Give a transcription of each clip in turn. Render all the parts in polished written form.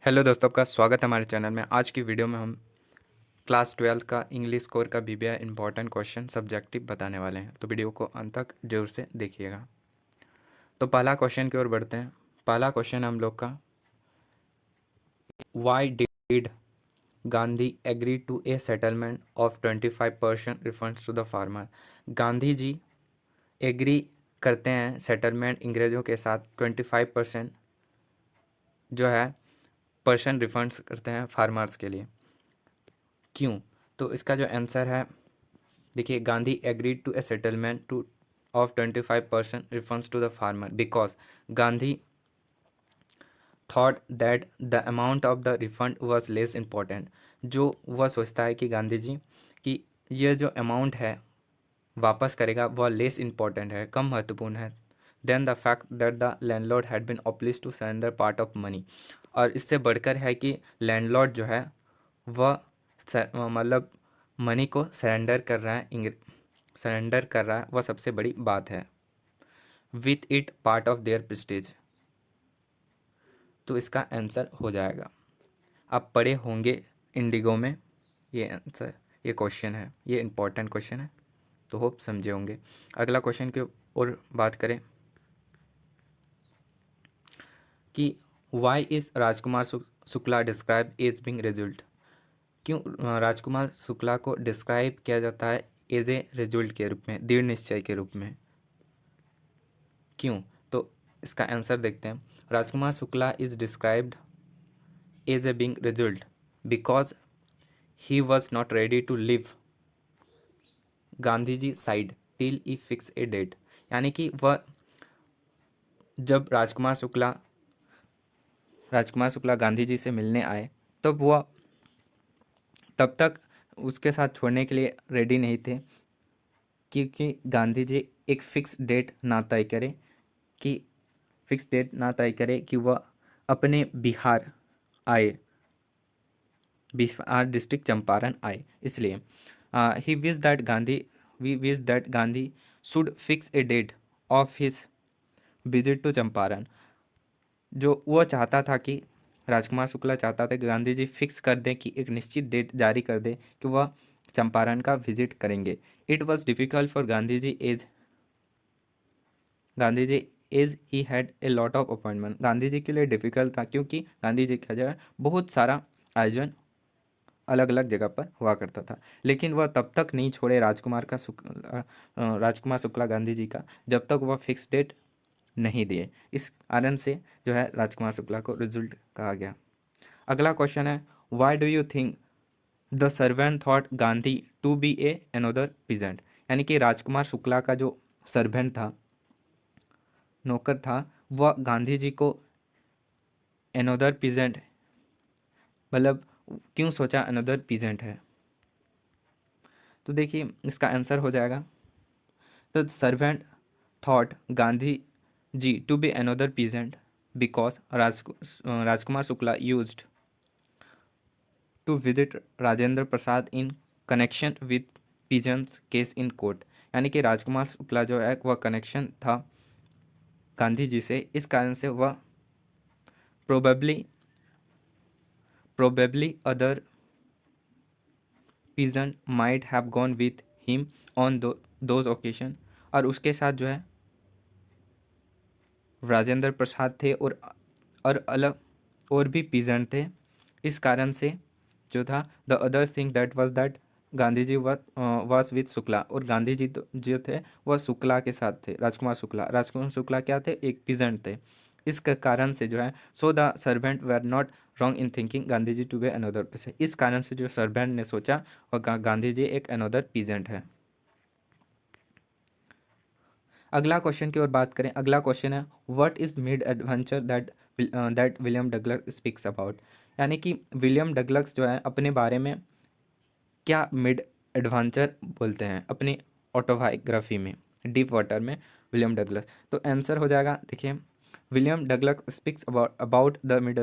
Hello दोस्तों, आपका स्वागत है हमारे चैनल में। आज की वीडियो में हम क्लास 12 का इंग्लिश स्कोर का बीबीआई इंपॉर्टेंट क्वेश्चन सब्जेक्टिव बताने वाले हैं, तो वीडियो को अंत तक जरूर से देखिएगा। तो पहला क्वेश्चन की ओर बढ़ते हैं। पहला क्वेश्चन हम लोग का, why did Gandhi agree to a settlement of 25% refunds to the farmer. Gandhi ji agree करते हैं सेटलमेंट अंग्रेज़ों के साथ 25% जो है पर्सन रिफंड्स करते हैं फार्मर्स के लिए। क्यों? तो इसका जो आंसर है, देखिए, Gandhi agreed to a settlement to of 25% refunds to the farmer because Gandhi thought that the amount of the refund was less important. जो वह सोचता है कि गांधी जी कि ये जो अमाउंट है वापस करेगा वह लेस इम्पॉर्टेंट है, कम महत्वपूर्ण है, then the fact that the landlord had been obliged to surrender part of money. और इससे बढ़कर है कि लैंडलॉर्ड जो है वह मतलब मनी को सरेंडर कर रहा है, सरेंडर कर रहा है, वह सबसे बड़ी बात है। With it part of their Prestige. तो इसका आंसर हो जाएगा, आप पढ़े होंगे इंडिगो में, ये आंसर, ये क्वेश्चन है, ये इंपॉर्टेंट क्वेश्चन है, तो होप समझे होंगे। अगला क्वेश्चन की और बात करें कि why is Rajkumar Shukla describe as being result. क्यों राजकुमार शुक्ला को डिस्क्राइब किया जाता है एज ए रिजल्ट के रूप में, दृढ़ निश्चय के रूप में? क्यों? तो इसका आंसर देखते हैं। Rajkumar Shukla is described as a being result because he was not ready to leave Gandhi ji side till he fix a date. यानी कि वह जब राजकुमार शुक्ला गांधी जी से मिलने आए, तब वह तब तक उसके साथ छोड़ने के लिए रेडी नहीं थे, क्योंकि गांधी जी एक फ़िक्स डेट ना तय करें, कि फिक्स डेट ना तय करे कि वह अपने बिहार आए, बिहार डिस्ट्रिक्ट चंपारण आए। इसलिए he wish that Gandhi we wish that Gandhi should fix a date of his visit to Champaran. जो वह चाहता था कि राजकुमार शुक्ला चाहता था कि गांधी जी फिक्स कर दें, कि एक निश्चित डेट जारी कर दें कि वह चंपारण का विजिट करेंगे। It was difficult for Gandhi ji as he had a lot of appointment. Gandhi ji के लिए डिफ़िकल्ट था क्योंकि गांधी जी का जो है बहुत सारा आयोजन अलग अलग जगह पर हुआ करता था। लेकिन वह तब तक नहीं छोड़े राजकुमार शुक्ला गांधी जी का, जब तक वह फिक्स डेट नहीं दिए। इस कारण से जो है राजकुमार शुक्ला को रिजल्ट कहा गया। अगला क्वेश्चन है, why do you think the servant thought Gandhi to be a another peasant. यानी कि राजकुमार शुक्ला का जो सर्वेंट था, नौकर था, वह गांधी जी को अनदर पीजेंट, मतलब क्यों सोचा अनदर पीजेंट है? तो देखिए, इसका आंसर हो जाएगा, the servant thought Gandhi ji to be another peasant because Rajkumar Shukla used to visit Rajendra Prasad in connection with peasants case in court. यानी कि राजकुमार शुक्ला जो है वह कनेक्शन था गांधी जी से, इस कारण से वह probably other peasant might have gone with him on those occasion. और उसके साथ जो है राजेंद्र प्रसाद थे, और अलग और भी पीजेंट थे। इस कारण से जो था, the other thing that was that Gandhi ji was with Shukla, और गांधी जी जो थे वह शुक्ला के साथ थे। राजकुमार शुक्ला क्या थे? एक पीजेंट थे। इस कारण से जो है, so the servant were not wrong in thinking Gandhi ji to be another peasant. इस कारण से जो सर्वेंट ने सोचा और गांधी जी एक अनदर पीजेंट है। अगला क्वेश्चन की ओर बात करें। अगला क्वेश्चन है, what is mid adventure that William Douglas speaks about. यानी कि विलियम डगलस जो है अपने बारे में क्या मिड एडवेंचर बोलते हैं अपनी ऑटोबायोग्राफी में, डीप वाटर में, विलियम डगलस। तो आंसर हो जाएगा, देखिए, William Douglas speaks about the mid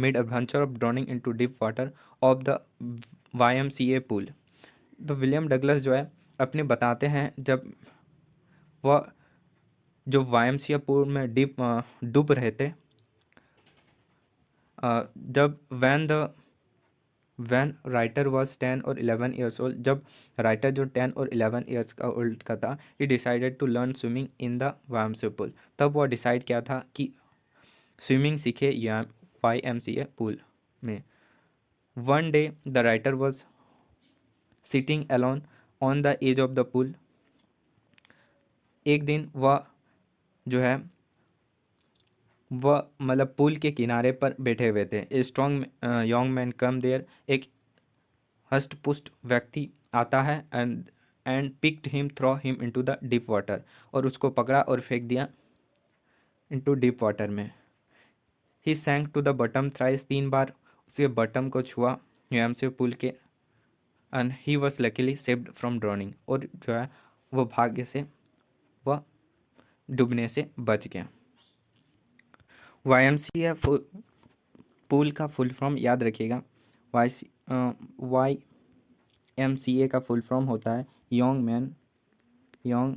adventure of drowning into deep water of the YMCA pool. तो विलियम डगलस जो है अपने बताते हैं, जब वह जो YMCA पूल में डूब रहे थे, जब वैन राइटर वॉज 10 और 11 ईयर्स ओल्ड, जब राइटर जो 10 और 11 ईयर्स का ओल्ड का था, he decided to learn swimming in the YMCA pool. तब वो डिसाइड किया था कि स्विमिंग सीखे YMCA पूल में। One day the writer was sitting alone on the edge of the pool. एक दिन वह जो है वह मतलब पूल के किनारे पर बैठे हुए थे। A strong young man came there, एक हष्ट पुष्ट व्यक्ति आता है and picked him, throw him into the deep water, और उसको पकड़ा और फेंक दिया इनटू डीप वाटर में। ही सैंक टू द बॉटम थ्राइस, 3 बार उसके बॉटम को छुआ यूएमसी पुल के। And he was luckily saved from drowning, और जो है वो भाग्य से वह डूबने से बच गया। YMCA पूल का फुल फॉर्म याद रखिएगा। YMCA का फुल फॉर्म होता है यंग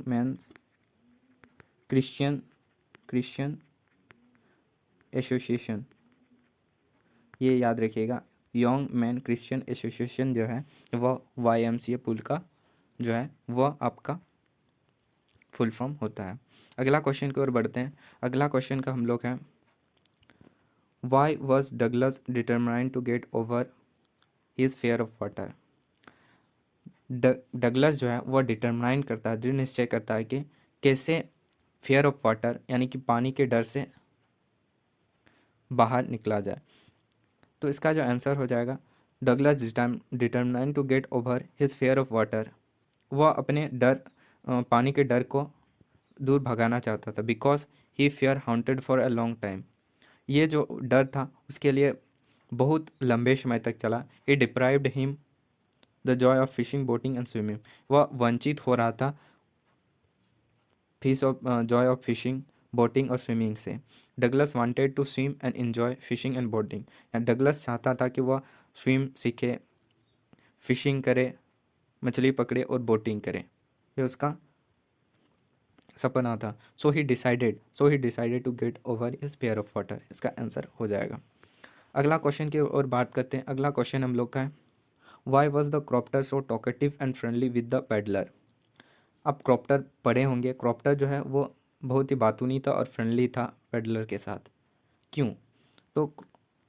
मैन्स क्रिश्चियन एसोसिएशन। ये याद रखिएगा, यंग मैन क्रिश्चियन एसोसिएशन जो है वह YMCA पुल का जो है वह आपका फुल फॉर्म होता है। अगला क्वेश्चन की ओर बढ़ते हैं। अगला क्वेश्चन का हम लोग हैं, why was Douglas determined to get over his fear of water. Douglas जो है वह डिटरमाइन करता है, दृढ़ निश्चय करता है कि कैसे फेयर ऑफ वाटर यानी कि पानी के डर से बाहर निकला जाए। तो इसका जो आंसर हो जाएगा, Douglas determine to get over his fear of water, वह अपने पानी के डर को दूर भगाना चाहता था। Because he fair haunted for a long time, ये जो डर था उसके लिए बहुत लंबे समय तक चला। He deprived him the joy of fishing, boating and swimming, वह वंचित हो रहा था जॉय ऑफ फिशिंग, बोटिंग और स्विमिंग से। Douglas wanted to swim and enjoy fishing and boating, Douglas चाहता था कि वह स्विम सीखे, फिशिंग करे, मछली पकड़े और बोटिंग करे, ये उसका सपना था। So he decided to get over his fear of water, इसका आंसर हो जाएगा। अगला क्वेश्चन की ओर बात करते हैं। अगला क्वेश्चन हम लोग का है, why was the क्रॉप्टर so talkative and friendly with the peddler. आप क्रॉप्टर पढ़े होंगे, क्रॉप्टर जो है वो बहुत ही बातूनी था और फ्रेंडली था पेडलर के साथ। क्यों? तो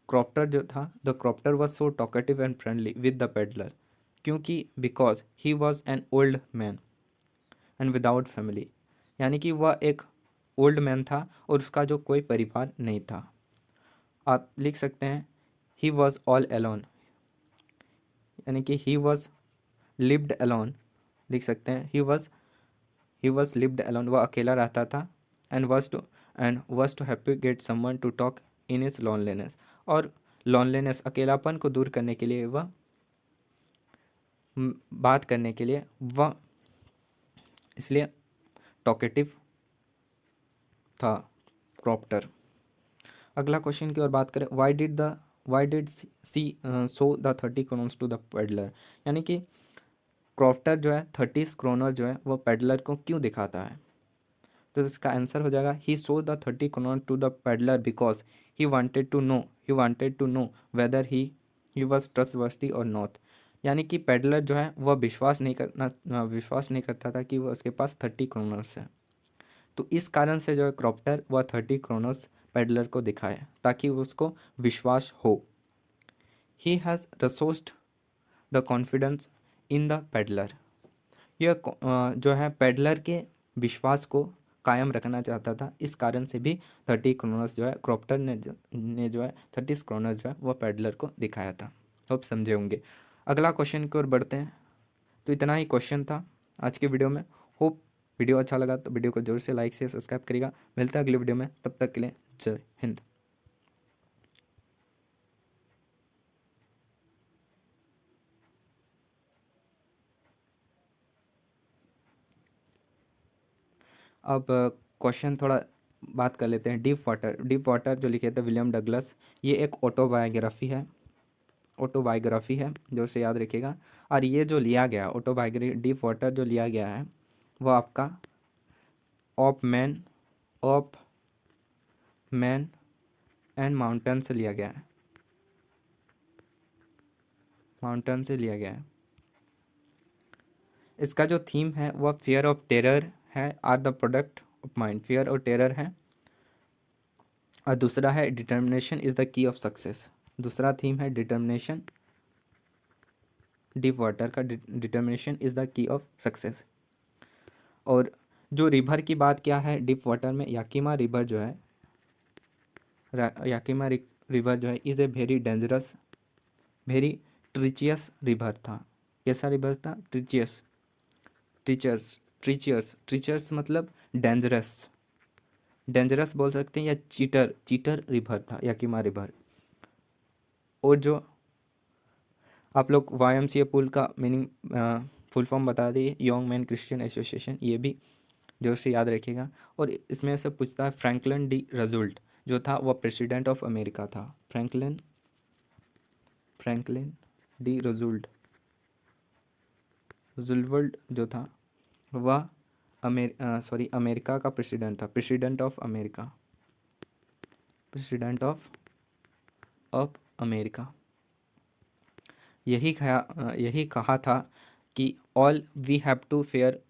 क्रॉप्टर जो था, the crofter was so talkative and friendly with the peddler, क्योंकि because he was an old man and without family, यानी कि वह एक ओल्ड मैन था और उसका जो कोई परिवार नहीं था। आप लिख सकते हैं ही वॉज ऑल एलोन, यानी कि ही वॉज लिव्ड अलोन, लिख सकते हैं ही वॉज लिव्ड अलोन, वह अकेला रहता था। And was too happy get someone to talk in is loneliness, और लॉनलीनेस अकेलापन को दूर करने के लिए वह बात करने के लिए वह इसलिए टॉकेटिव था क्रॉप्टर। अगला क्वेश्चन की ओर बात करें, why did she so the 30 kroners to the peddler, यानी कि क्रॉप्टर जो है 30 क्रोनर जो है वो पेडलर को क्यों दिखाता है। तो इसका आंसर हो जाएगा, he so the 30 kroner to the peddler because he wanted to know whether he was trustworthy और नॉट, यानी कि पेडलर जो है वह विश्वास नहीं करता था कि वह उसके पास 30 क्रोनर्स है। तो इस कारण से जो है क्रॉप्टर वह 30 क्रोनर्स पेडलर को दिखाए ताकि उसको विश्वास हो। He has restored the confidence in the peddler, यह जो है पेडलर के विश्वास को कायम रखना चाहता था। इस कारण से भी 30 क्रोनर्स जो है क्रॉप्टर ने जो है 30 क्रोनर्स जो है वह पेडलर को दिखाया था। होप समझे होंगे। अगला क्वेश्चन की ओर बढ़ते हैं। तो इतना ही क्वेश्चन था आज के वीडियो में। होप वीडियो अच्छा लगा तो वीडियो को जरूर से लाइक से सब्सक्राइब करिएगा। मिलता है अगले वीडियो में, तब तक के लिए जय हिंद। अब क्वेश्चन थोड़ा बात कर लेते हैं। डीप वाटर जो लिखे थे विलियम डगलस, ये एक ऑटोबायोग्राफी है जो उसे याद रखिएगा। और ये जो लिया गया ऑटोबायोग्राफी डीप वाटर जो लिया गया है वो आपका ऑफ मैन एंड माउंटेन से लिया गया है। माउंटेन से लिया गया है। इसका जो थीम है वह फियर ऑफ टेरर है, are the product of mind, fear और टेरर है। और दूसरा है determination is the key of success, दूसरा थीम है डिटर्मिनेशन, डीप वाटर का determination is the key of success. और जो रिवर की बात क्या है डीप वाटर में, याकिमा रिवर जो है, याकिमा रिवर जो है is a very dangerous, very treacherous river था। कैसा रिवर था? ट्रिचियस, ट्रिचर्स, ट्रिचियर्स, ट्रिचर्स मतलब डेंजरस, डेंजरस बोल सकते हैं, या चीटर, चीटर रिवर था याकिमा रिवर। और जो आप लोग YMCA पुल का मीनिंग फुल फॉर्म बता दिए, यंग मैन क्रिश्चियन एसोसिएशन, ये भी जोर से याद रखिएगा। और इसमें से पूछता है फ्रैंकलिन डी रूजवेल्ट जो था वह प्रेसिडेंट ऑफ अमेरिका था। Franklin, Franklin D Roosevelt, Roosevelt जो था वह अमेरिका का प्रेसिडेंट था, president of America, president of America. यही कहा था कि all we have to fear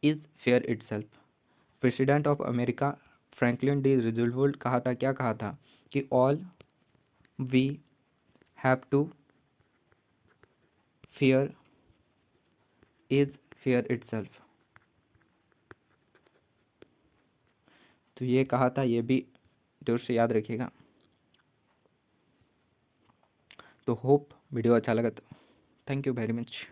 is fear itself. President of America Franklin D Roosevelt कहा था, क्या कहा था कि all we have to fear is fear itself. तो ये कहा था, ये भी जोर से याद रखिएगा। तो होप वीडियो अच्छा लगा तो थैंक यू वेरी मच।